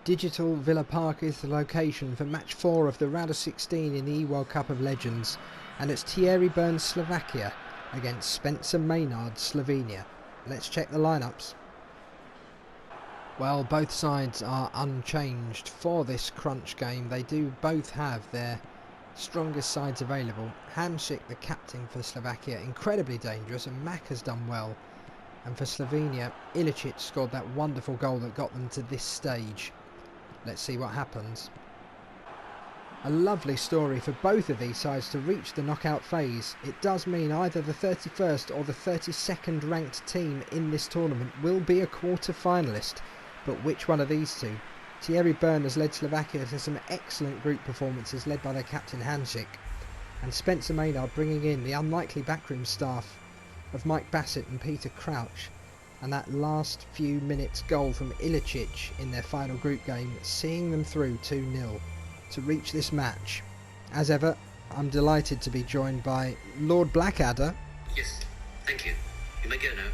Digital Villa Park is the location for match 4 of the round of 16 in the eWorld Cup of Legends, and it's Thierry Bern's Slovakia against Spencer Maynard's Slovenia. Let's check the lineups. Well, both sides are unchanged for this crunch game. They do both have their strongest sides available. Hamsik, the captain for Slovakia, incredibly dangerous, and Mack has done well. And for Slovenia, Ilicic scored that wonderful goal that got them to this stage. Let's see what happens. A lovely story for both of these sides to reach the knockout phase. It does mean either the 31st or the 32nd ranked team in this tournament will be a quarter finalist. But which one of these two? Thierry Bern has led Slovakia to some excellent group performances led by their captain Hamsik, and Spencer Maynard bringing in the unlikely backroom staff of Mike Bassett and Peter Crouch, and that last few minutes goal from Ilicic in their final group game, seeing them through 2-0 to reach this match. As ever, I'm delighted to be joined by Lord Blackadder. Yes, thank you. You may go now.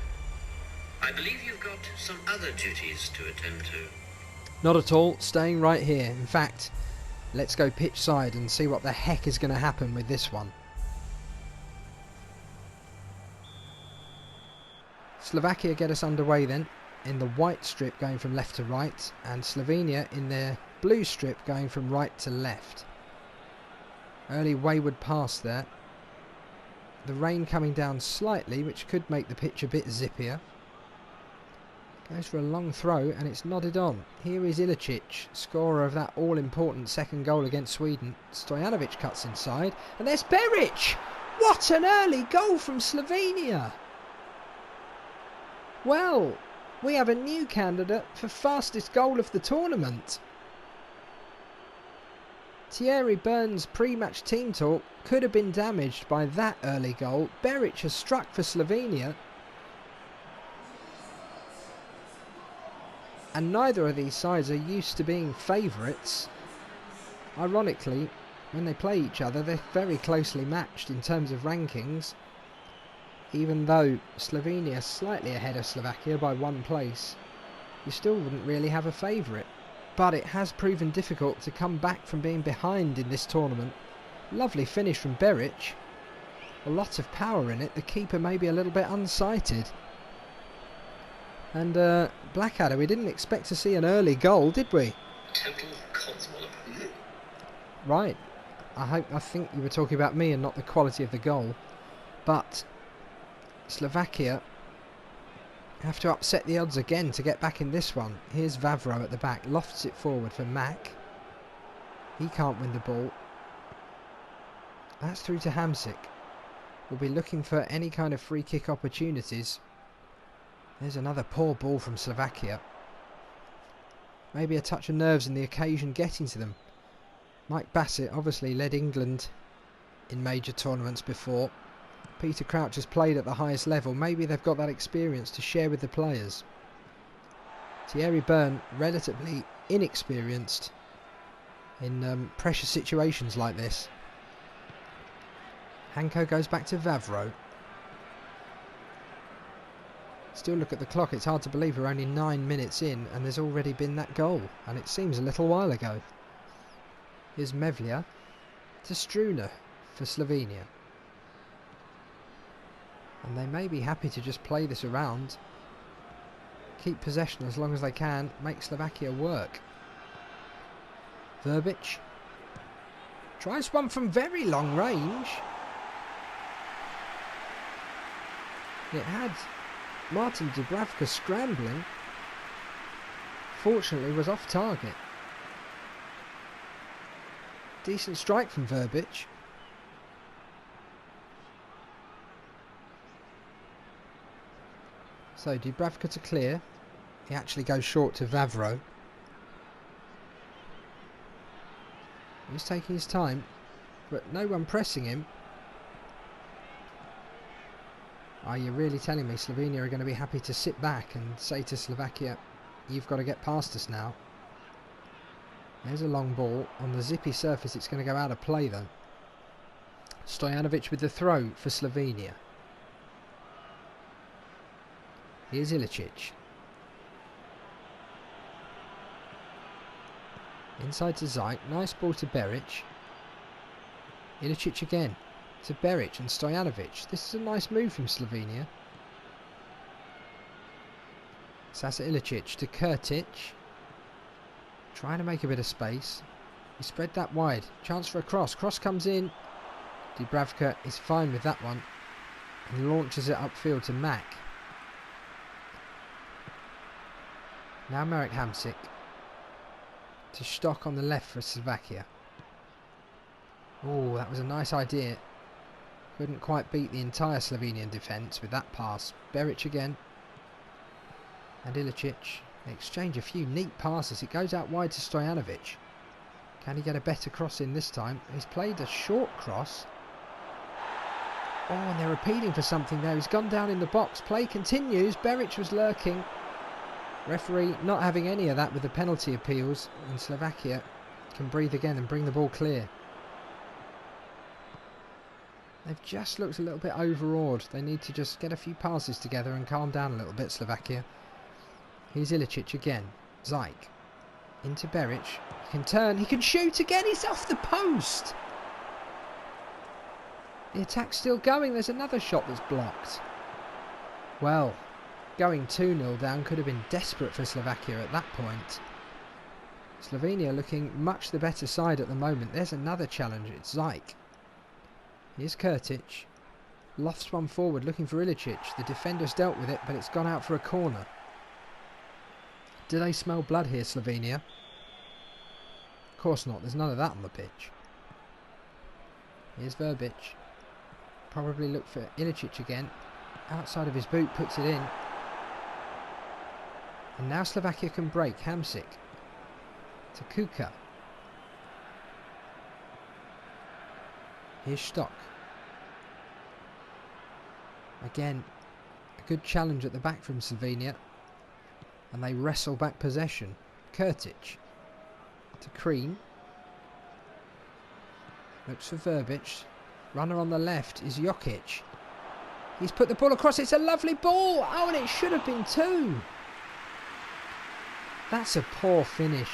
I believe you've got some other duties to attend to. Not at all, staying right here. In fact, let's go pitch side and see what the heck is going to happen with this one. Slovakia get us underway then, in the white strip going from left to right, and Slovenia in their blue strip going from right to left. Early wayward pass there. The rain coming down slightly, which could make the pitch a bit zippier. Goes for a long throw and it's nodded on. Here is Ilicic, scorer of that all-important second goal against Sweden. Stojanovic cuts inside, and there's Beric! What an early goal from Slovenia! Well, we have a new candidate for fastest goal of the tournament. Thierry Bern's pre-match team talk could have been damaged by that early goal. Beric has struck for Slovenia, and neither of these sides are used to being favourites. Ironically, when they play each other, they're very closely matched in terms of rankings, even though Slovenia is slightly ahead of Slovakia by 1 place. You still wouldn't really have a favourite, but it has proven difficult to come back from being behind in this tournament. Lovely finish from Beric, a lot of power in it. The keeper maybe a little bit unsighted. And Blackadder, we didn't expect to see an early goal, did we? Total codswallop. Right. I think you were talking about me and not the quality of the goal. But Slovakia have to upset the odds again to get back in this one. Here's Vavro at the back, lofts it forward for Mack. He can't win the ball. That's through to Hamsik. We'll be looking for any kind of free kick opportunities. There's another poor ball from Slovakia. Maybe a touch of nerves in the occasion getting to them. Mike Bassett obviously led England in major tournaments before. Peter Crouch has played at the highest level. Maybe they've got that experience to share with the players. Thierry Bern, relatively inexperienced in pressure situations like this. Hanko goes back to Vavro. Still look at the clock, it's hard to believe we're only 9 minutes in and there's already been that goal, and it seems a little while ago. Here's Mevlia to Struna for Slovenia. And they may be happy to just play this around, keep possession as long as they can, make Slovakia work. Verbic tries one from very long range. It had Martin Dubravka scrambling. Fortunately was off target. Decent strike from Verbic. So Dubravka to clear. He actually goes short to Vavro. He's taking his time, but no one pressing him. Are you really telling me Slovenia are going to be happy to sit back and say to Slovakia, you've got to get past us now? There's a long ball. On the zippy surface it's going to go out of play though. Stojanovic with the throw for Slovenia. Here's Ilicic. Inside to Zajc. Nice ball to Beric. Ilicic again. To Beric and Stojanovic. This is a nice move from Slovenia. Sasa Ilicic to Kurtic. Trying to make a bit of space. He spread that wide. Chance for a cross. Cross comes in. Dubravka is fine with that one. And launches it upfield to Mack. Now Marek Hamsik. To Stock on the left for Slovakia. Oh, that was a nice idea. Couldn't quite beat the entire Slovenian defence with that pass. Beric again. And Ilicic. They exchange a few neat passes. It goes out wide to Stojanovic. Can he get a better cross in this time? He's played a short cross. Oh, and they're appealing for something there. He's gone down in the box. Play continues. Beric was lurking. Referee not having any of that with the penalty appeals. And Slovakia can breathe again and bring the ball clear. They've just looked a little bit overawed. They need to just get a few passes together and calm down a little bit, Slovakia. Here's Ilicic again. Zajc. Into Beric. He can turn. He can shoot again. He's off the post. The attack's still going. There's another shot that's blocked. Well, going 2-0 down could have been desperate for Slovakia at that point. Slovenia looking much the better side at the moment. There's another challenge. It's Zajc. Here's Kurtic. Lofts one forward looking for Ilicic. The defender's dealt with it, but it's gone out for a corner. Do they smell blood here, Slovenia? Of course not. There's none of that on the pitch. Here's Verbic. Probably look for Ilicic again. Outside of his boot, puts it in. And now Slovakia can break. Hamsik. To Kuka. Here's Stock. Again, a good challenge at the back from Slovenia. And they wrestle back possession. Kurtic. To Kreen. Looks for Verbic. Runner on the left is Jokic. He's put the ball across. It's a lovely ball. Oh, and it should have been 2. That's a poor finish.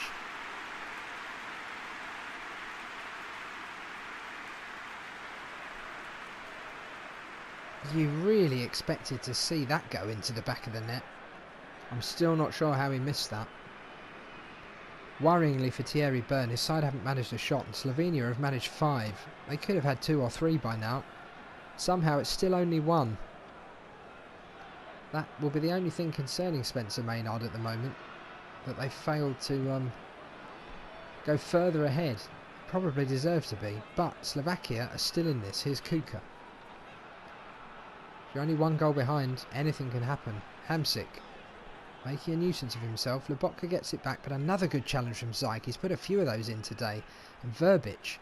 You really expected to see that go into the back of the net. I'm still not sure how he missed that. Worryingly for Thierry Byrne, his side haven't managed a shot and Slovenia have managed 5. They could have had 2 or 3 by now. Somehow it's still only 1. That will be the only thing concerning Spencer Maynard at the moment. That they failed to go further ahead. Probably deserve to be. But Slovakia are still in this. Here's Kuka. If you're only 1 goal behind, anything can happen. Hamsik. Making a nuisance of himself. Lobotka gets it back, but another good challenge from Zajc. He's put a few of those in today. And Verbic.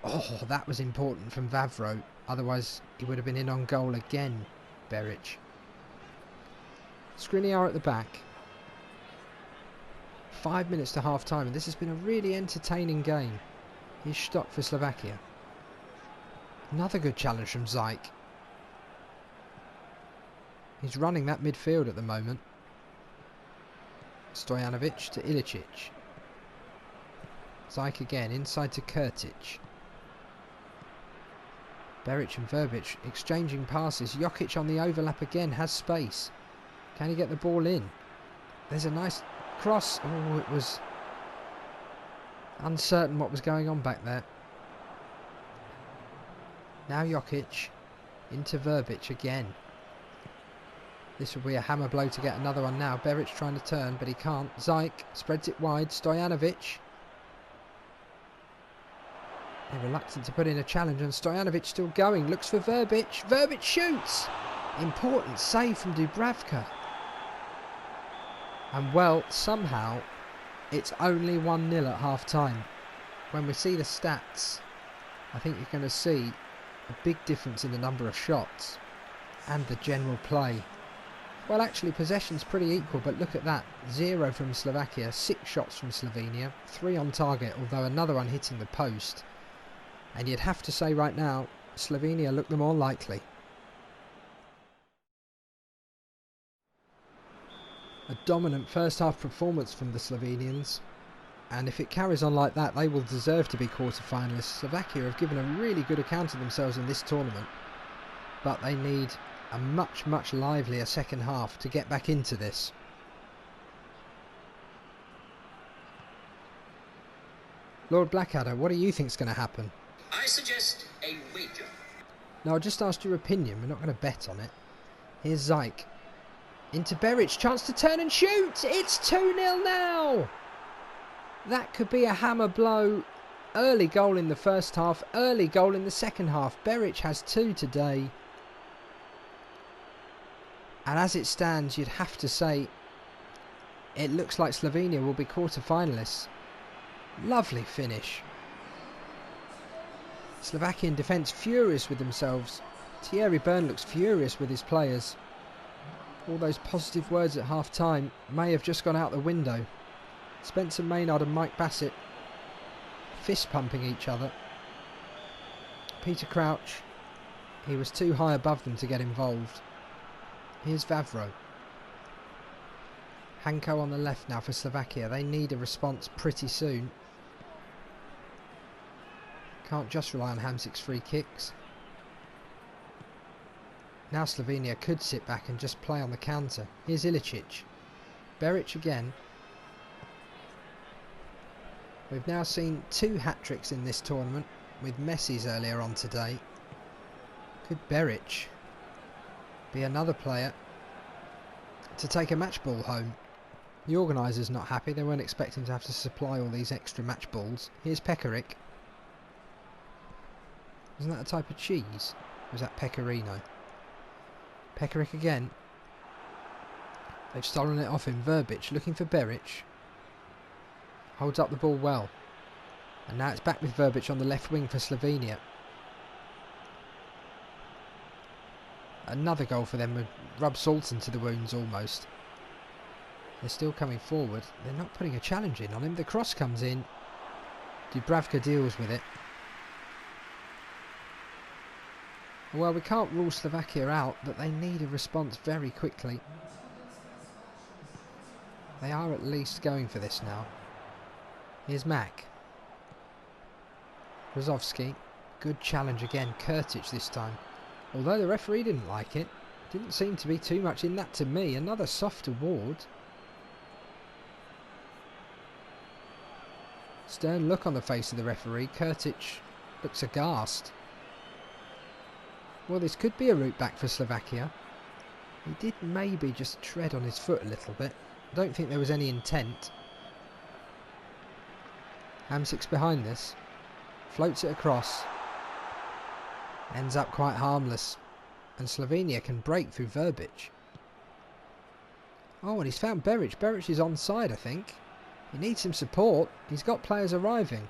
Oh, that was important from Vavro. Otherwise, he would have been in on goal again. Beric. Skriniar at the back. 5 minutes to half time, and this has been a really entertaining game. Here's Stock for Slovakia. Another good challenge from Zajc. He's running that midfield at the moment. Stojanovic to Ilicic. Zajc again, inside to Kurtic. Beric and Verbic exchanging passes. Jokic on the overlap again, has space. Can he get the ball in? There's a nice cross. Oh, it was uncertain what was going on back there. Now Jokic into Verbic again. This will be a hammer blow to get another one now. Beric trying to turn, but he can't. Zajc spreads it wide. Stojanovic. They're reluctant to put in a challenge, and Stojanovic still going. Looks for Verbic. Verbic shoots. Important save from Dubravka. And well, somehow, it's only 1-0 at half time. When we see the stats, I think you're going to see a big difference in the number of shots and the general play. Well, actually, possession's pretty equal, but look at that. 0 from Slovakia, 6 shots from Slovenia, 3 on target, although another one hitting the post. And you'd have to say right now, Slovenia look the more likely. A dominant first half performance from the Slovenians. And if it carries on like that, they will deserve to be quarter-finalists. Slovakia have given a really good account of themselves in this tournament, but they need a much, much livelier second half to get back into this. Lord Blackadder, what do you think is going to happen? I suggest a wager. Now, I just asked your opinion. We're not going to bet on it. Here's Zyke. Into Beric. Chance to turn and shoot. It's 2-0 now. That could be a hammer blow. Early goal in the first half. Early goal in the second half. Beric has 2 today. And as it stands, you'd have to say it looks like Slovenia will be quarter-finalists. Lovely finish. Slovakian defence furious with themselves. Thierry Byrne looks furious with his players. All those positive words at half-time may have just gone out the window. Spencer Maynard and Mike Bassett fist-pumping each other. Peter Crouch, he was too high above them to get involved. Here's Vavro. Hanko on the left now for Slovakia. They need a response pretty soon. Can't just rely on Hamsik's free kicks. Now Slovenia could sit back and just play on the counter. Here's Ilicic. Beric again. We've now seen 2 hat-tricks in this tournament, with Messi's earlier on today. Could Beric be another player to take a match ball home? The organisers not happy. They weren't expecting to have to supply all these extra match balls. Here's Pekaric. Isn't that a type of cheese? Or is that pecorino? Pekaric again. They've stolen it off him. Verbic looking for Beric. Holds up the ball well. And now it's back with Verbic on the left wing for Slovenia. Another goal for them would rub salt into the wounds almost. They're still coming forward. They're not putting a challenge in on him. The cross comes in. Dubravka deals with it. Well, we can't rule Slovakia out, but they need a response very quickly. They are at least going for this now. Here's Mack. Rozovsky. Good challenge again. Kurtic this time. Although the referee didn't like it. Didn't seem to be too much in that to me. Another soft award. Stern look on the face of the referee. Kurtic looks aghast. Well, this could be a route back for Slovakia. He did maybe just tread on his foot a little bit. I don't think there was any intent. Hamsik's behind this. Floats it across. Ends up quite harmless. And Slovenia can break through Verbic. Oh, and he's found Beric. Beric is onside, I think. He needs some support. He's got players arriving.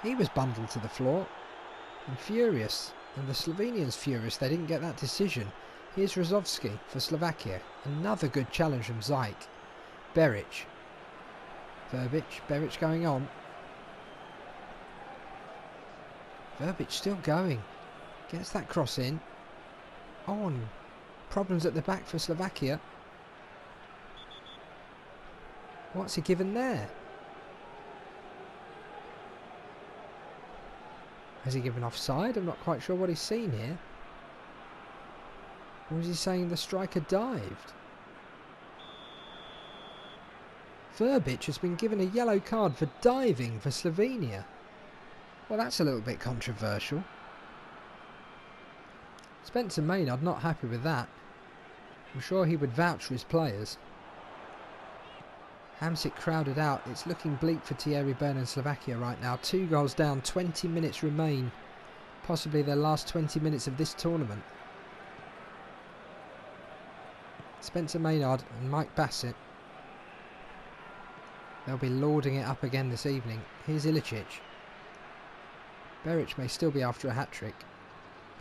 He was bundled to the floor. And furious. And the Slovenians furious they didn't get that decision. Here's Rozovsky for Slovakia. Another good challenge from Zyke. Beric. Verbic. Beric going on. Verbic still going. Gets that cross in. On. Problems at the back for Slovakia. What's he given there? Has he given offside? I'm not quite sure what he's seen here. Or is he saying the striker dived? Verbic has been given a yellow card for diving for Slovenia. Well, that's a little bit controversial. Spencer Maynard not happy with that. I'm sure he would vouch for his players. Hamsik crowded out. It's looking bleak for Thierry Byrne and Slovakia right now. 2 goals down, 20 minutes remain. Possibly their last 20 minutes of this tournament. Spencer Maynard and Mike Bassett. They'll be lording it up again this evening. Here's Ilicic. Beric may still be after a hat-trick.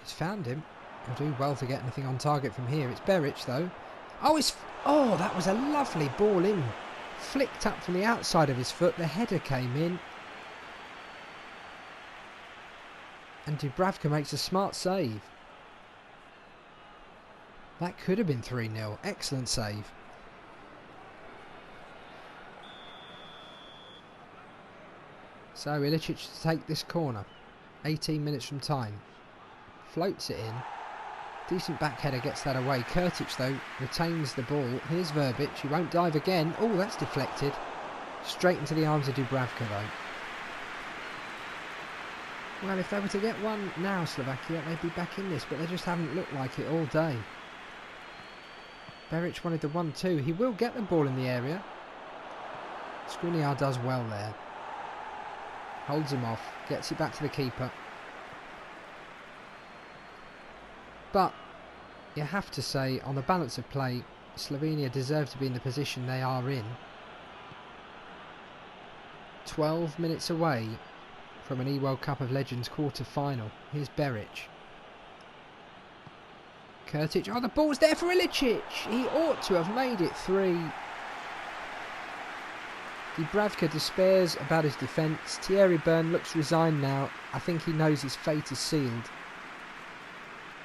He's found him. He'll do well to get anything on target from here. It's Beric though. Oh, that was a lovely ball in. Flicked up from the outside of his foot. The header came in. And Dubravka makes a smart save. That could have been 3-0. Excellent save. So Ilicic to take this corner. 18 minutes from time. Floats it in. Decent back header gets that away. Kurtic though retains the ball. Here's Verbic. He won't dive again. Oh, that's deflected. Straight into the arms of Dubravka though. Well, if they were to get one now, Slovakia, they'd be back in this, but they just haven't looked like it all day. Beric wanted the 1-2. He will get the ball in the area. Skriniar does well there. Holds him off. Gets it back to the keeper. But you have to say, on the balance of play, Slovenia deserve to be in the position they are in. 12 minutes away from an eWorld Cup of Legends quarter-final. Here's Beric. Kurtic. Oh, the ball's there for Ilicic. He ought to have made it 3. Dubravka despairs about his defence. Thierry Byrne looks resigned now. I think he knows his fate is sealed.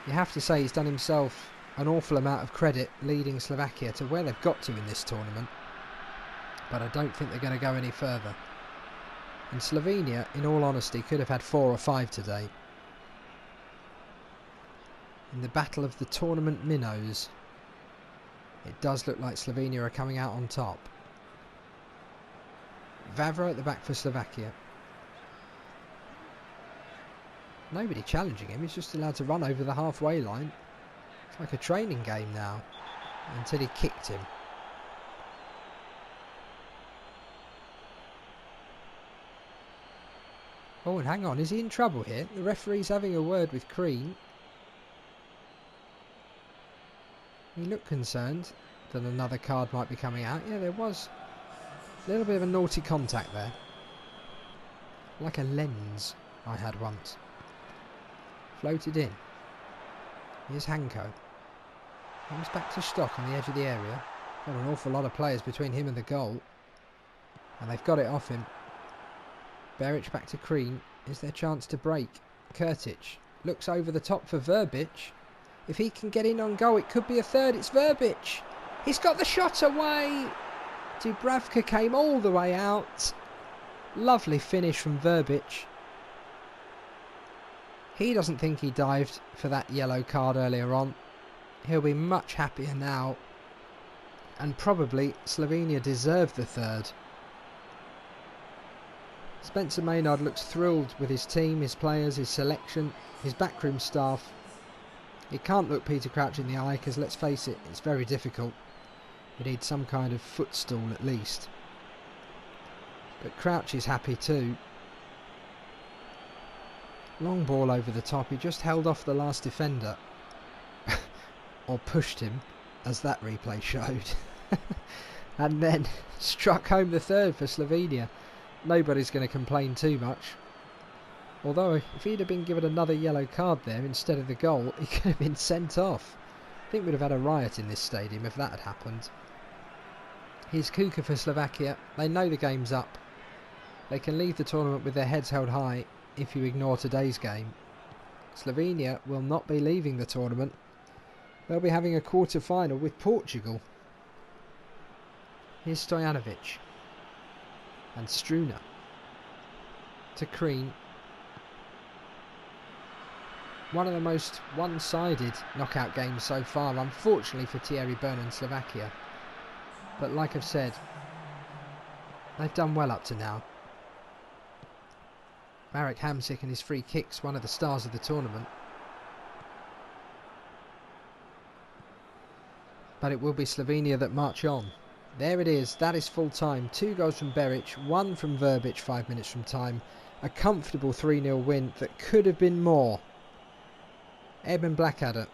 You have to say he's done himself an awful amount of credit leading Slovakia to where they've got to in this tournament. But I don't think they're going to go any further. And Slovenia, in all honesty, could have had 4 or 5 today. In the battle of the tournament minnows, it does look like Slovenia are coming out on top. Vavra at the back for Slovakia. Nobody challenging him, he's just allowed to run over the halfway line. It's like a training game now, until he kicked him. Oh, and hang on, is he in trouble here? The referee's having a word with Crean. He looked concerned that another card might be coming out. Yeah, there was a little bit of a naughty contact there. Like a lens I had once. Floated in. Here's Hanko. Comes back to Stock on the edge of the area. Got an awful lot of players between him and the goal. And they've got it off him. Beric back to Crean. Is their chance to break? Kurtic looks over the top for Verbic. If he can get in on goal, it could be a third. It's Verbic. He's got the shot away. Dubravka came all the way out. Lovely finish from Verbic. He doesn't think he dived for that yellow card earlier on. He'll be much happier now. And probably Slovenia deserved the third. Spencer Maynard looks thrilled with his team, his players, his selection, his backroom staff. He can't look Peter Crouch in the eye because, let's face it, it's very difficult. You need some kind of footstool at least. But Crouch is happy too. Long ball over the top. He just held off the last defender. Or pushed him, as that replay showed. And then struck home the third for Slovenia. Nobody's going to complain too much. Although if he'd have been given another yellow card there instead of the goal, he could have been sent off. I think we'd have had a riot in this stadium if that had happened. Here's Kuka for Slovakia. They know the game's up. They can leave the tournament with their heads held high if you ignore today's game. Slovenia will not be leaving the tournament. They'll be having a quarter-final with Portugal. Here's Stojanovic. And Struna. To Crean. One of the most one-sided knockout games so far, unfortunately for Thierry Byrne and Slovakia. But like I've said, they've done well up to now. Marek Hamsik and his free kicks, one of the stars of the tournament. But it will be Slovenia that march on. There it is, that is full time. 2 goals from Beric, 1 from Verbic 5 minutes from time. A comfortable 3-0 win that could have been more. Edmund Blackadder,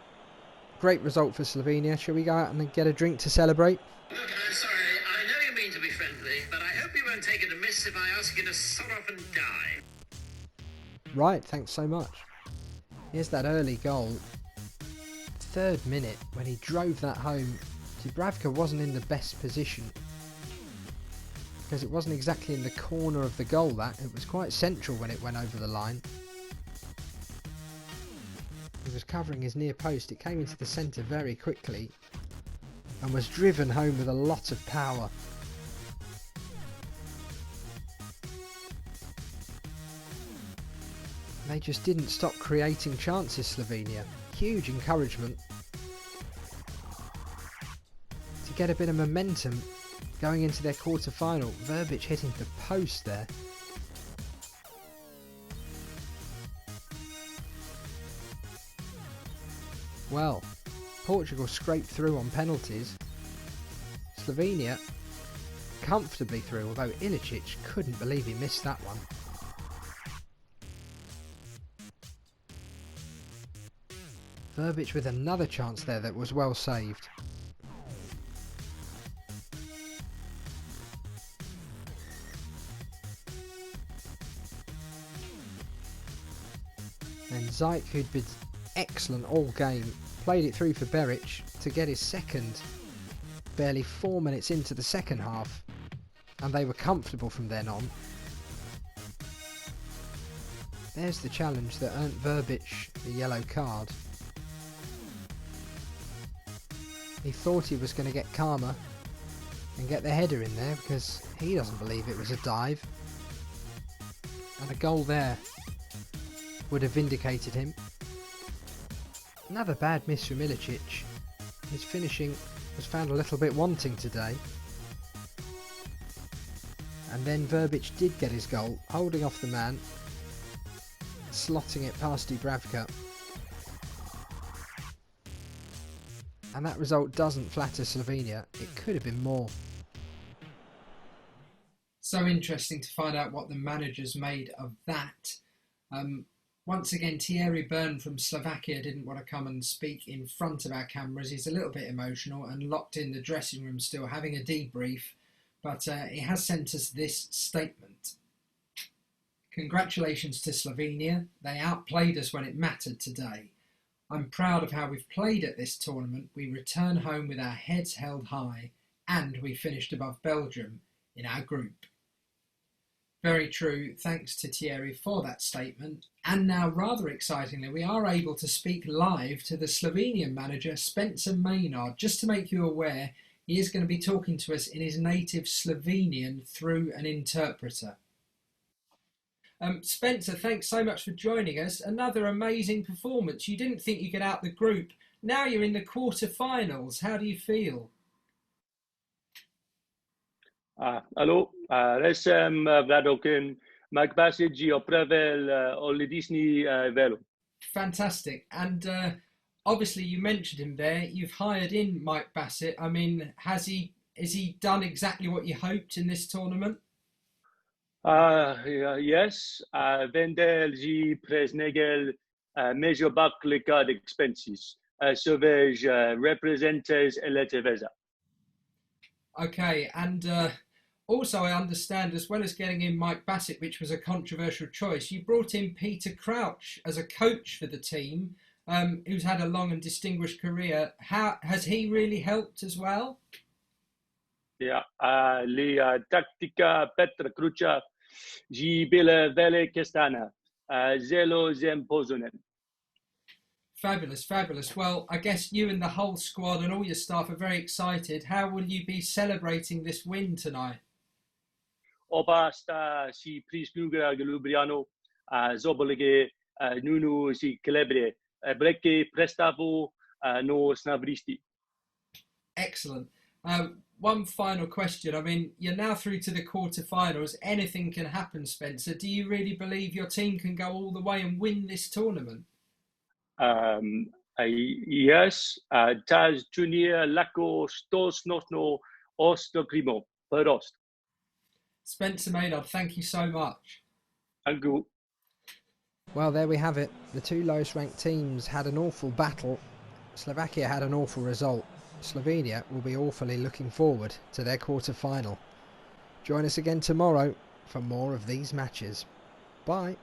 great result for Slovenia. Shall we go out and get a drink to celebrate? Look, I'm sorry. I know you mean to be friendly, but I hope you won't take it amiss if I ask you to sod off and die. Right, thanks so much. Here's that early goal. 3rd minute, when he drove that home. Dubravka wasn't in the best position. Because it wasn't exactly in the corner of the goal, that. It was quite central when it went over the line. He was covering his near post. It came into the centre very quickly and was driven home with a lot of power. They just didn't stop creating chances, Slovenia. Huge encouragement to get a bit of momentum going into their quarter-final. Verbic hitting the post there. Well, Portugal scraped through on penalties. Slovenia comfortably through, although Ilicic couldn't believe he missed that one. Verbic with another chance there that was well saved. And Zajc, who'd been excellent all game, played it through for Beric to get his second barely 4 minutes into the second half, and they were comfortable from then on. There's the challenge that earned Verbic the yellow card. He thought he was going to get calmer and get the header in there because he doesn't believe it was a dive, and a goal there would have vindicated him. Another bad miss from Ilicic. His finishing was found a little bit wanting today. And then Verbic did get his goal, holding off the man, slotting it past Dubravka. And that result doesn't flatter Slovenia. It could have been more. So interesting to find out what the managers made of that. Once again, Thierry Byrne from Slovakia didn't want to come and speak in front of our cameras. He's a little bit emotional and locked in the dressing room still, having a debrief. But he has sent us this statement. Congratulations to Slovenia. They outplayed us when it mattered today. I'm proud of how we've played at this tournament. We return home with our heads held high, and we finished above Belgium in our group. Very true. Thanks to Thierry for that statement. And now, rather excitingly, we are able to speak live to the Slovenian manager, Spencer Maynard. Just to make you aware, he is going to be talking to us in his native Slovenian through an interpreter. Spencer, thanks so much for joining us. Another amazing performance. You didn't think you'd get out the group. Now you're in the quarter-finals. How do you feel? Hallo, res sem Vladokin Magbasidji opravel olidisni velo. Fantastic. And obviously you mentioned him there. You've hired in Mike Bassett. I mean, has he done exactly what you hoped in this tournament? Yes, vendel ji presnegel measure back licard expenses, sauvage representes eleteveza. Okay, and also I understand, as well as getting in Mike Bassett, which was a controversial choice, you brought in Peter Crouch as a coach for the team, who's had a long and distinguished career. How has he really helped as well? Yeah, li taktika Petra Krucha ji bile vele kestana, zelo zem pozonen. Fabulous, fabulous. Well, I guess you and the whole squad and all your staff are very excited. How will you be celebrating this win tonight? Oba sta si prisnugra Lubriano, zobolege nunu si celebre, breke prestavo no snabristi. Excellent. One final question. I mean, you're now through to the quarterfinals. Anything can happen, Spencer. Do you really believe your team can go all the way and win this tournament? Yes, Taz Junior Lako Stos Nosno Ostokrimo Perost. Spencer Maynard, thank you so much. Thank you. Well, there we have it. The two lowest ranked teams had an awful battle. Slovakia had an awful result. Slovenia will be awfully looking forward to their quarter-final. Join us again tomorrow for more of these matches. Bye.